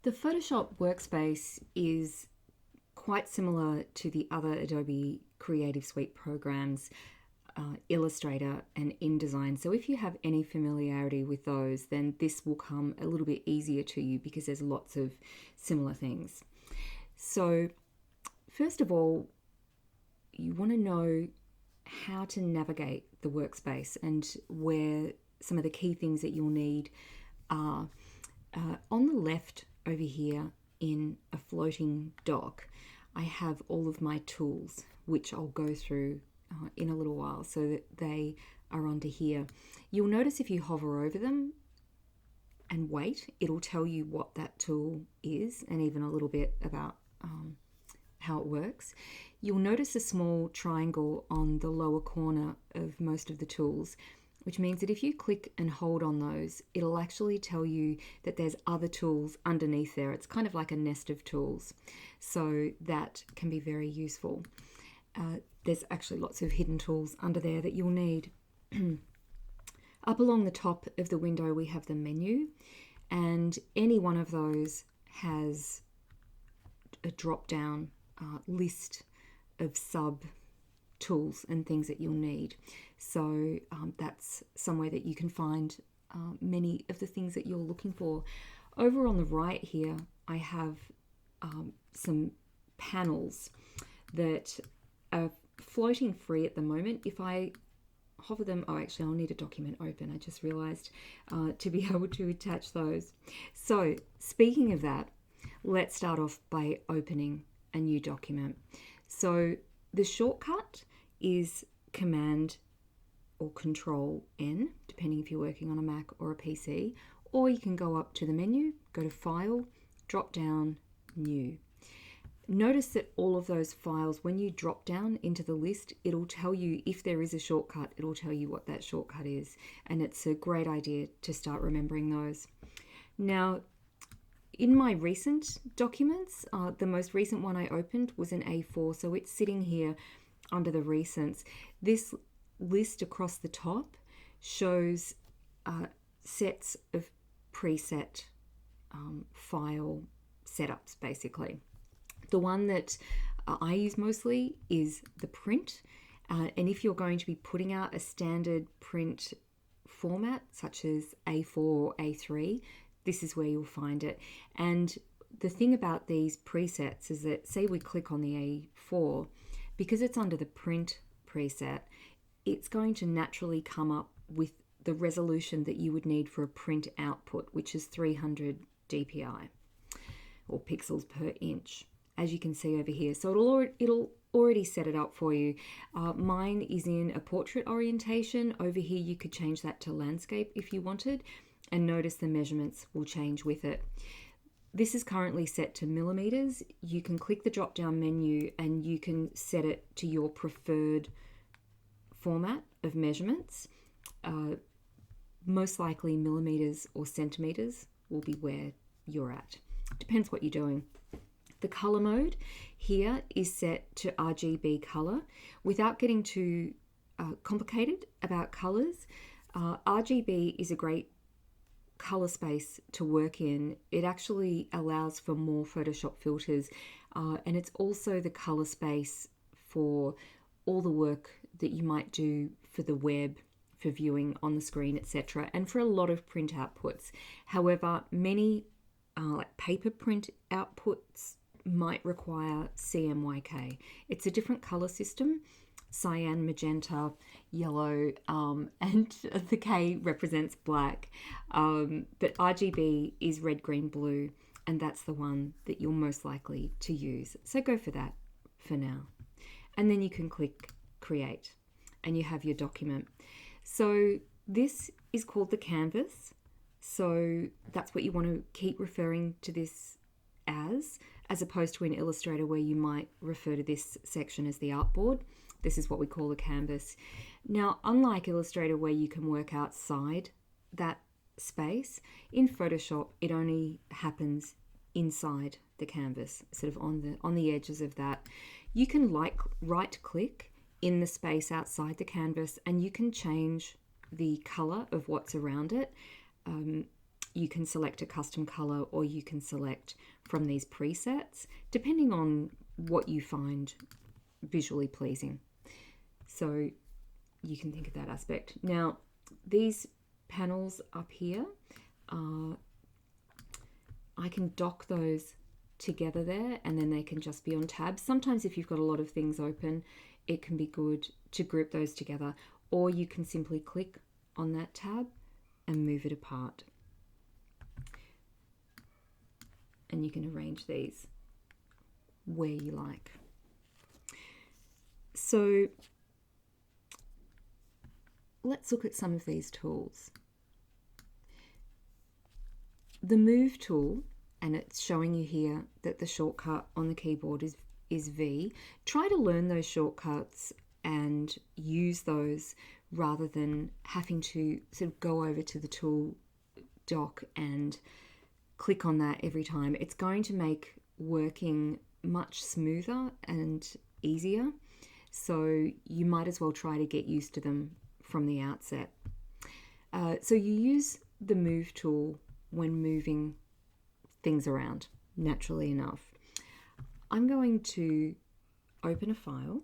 The Photoshop workspace is quite similar to the other Adobe Creative Suite programs, Illustrator and InDesign. So if you have any familiarity with those, then this will come a little bit easier to you because there's lots of similar things. So first of all, you want to know how to navigate the workspace and where some of the key things that you'll need are. On the left over here in a floating dock, I have all of my tools, which I'll go through in a little while so that they are under here. You'll notice if you hover over them and wait, it'll tell you what that tool is and even a little bit about how it works. You'll notice a small triangle on the lower corner of most of the tools, which means that if you click and hold on those, it'll actually tell you that there's other tools underneath there. It's kind of like a nest of tools. So that can be very useful. There's actually lots of hidden tools under there that you'll need. Up along the top of the window, we have the menu, and any one of those has a drop-down list of sub tools and things that you'll need. So that's somewhere that you can find many of the things that you're looking for. Over on the right here, I have some panels that are floating free at the moment. If I hover them, oh, actually, I'll need a document open. I just realized to be able to attach those. So speaking of that, let's start off by opening a new document. So the shortcut is Command or Control N, depending if you're working on a Mac or a PC, or you can go up to the menu, go to File, drop down, New. Notice that all of those files, when you drop down into the list, it'll tell you if there is a shortcut, it'll tell you what that shortcut is, and it's a great idea to start remembering those. Now, in my recent documents, the most recent one I opened was an A4, so it's sitting here under the recents. This list across the top shows sets of preset file setups, basically. The one that I use mostly is the print, and if you're going to be putting out a standard print format, such as A4 or A3, this is where you'll find it. And the thing about these presets is that, say we click on the A4, because it's under the print preset, it's going to naturally come up with the resolution that you would need for a print output, which is 300 dpi or pixels per inch, as you can see over here. So it'll already set it up for you. Mine is in a portrait orientation. Over here you could change that to landscape if you wanted, and notice the measurements will change with it. This is currently set to millimeters. You can click the drop down menu and you can set it to your preferred format of measurements. Most likely millimeters or centimeters will be where you're at. Depends what you're doing. The color mode here is set to RGB color. Without getting too complicated about colors, RGB is a great color space to work in. It actually allows for more Photoshop filters, and it's also the color space for all the work that you might do for the web, for viewing on the screen, etc., and for a lot of print outputs. However, many like paper print outputs might require CMYK. It's a different color system: cyan, magenta, yellow, and the K represents black. But RGB is red, green, blue, and that's the one that you're most likely to use. So go for that for now. And then you can click Create, and you have your document. So this is called the canvas. So that's what you want to keep referring to this as opposed to in Illustrator where you might refer to this section as the artboard. This is what we call the canvas. Now, unlike Illustrator where you can work outside that space, in Photoshop it only happens inside the canvas, sort of on the edges of that. You can right click in the space outside the canvas and you can change the color of what's around it. you can select a custom color, or you can select from these presets, depending on what you find visually pleasing. So you can think of that aspect. Now, these panels up here, I can dock those together there, and then they can just be on tabs. Sometimes if you've got a lot of things open, it can be good to group those together, or you can simply click on that tab and move it apart. And you can arrange these where you like. So let's look at some of these tools. The Move tool, and it's showing you here that the shortcut on the keyboard is V. Try to learn those shortcuts and use those rather than having to sort of go over to the tool dock and click on that every time. It's going to make working much smoother and easier, so you might as well try to get used to them from the outset. So you use the Move tool when moving things around, naturally enough. I'm going to open a file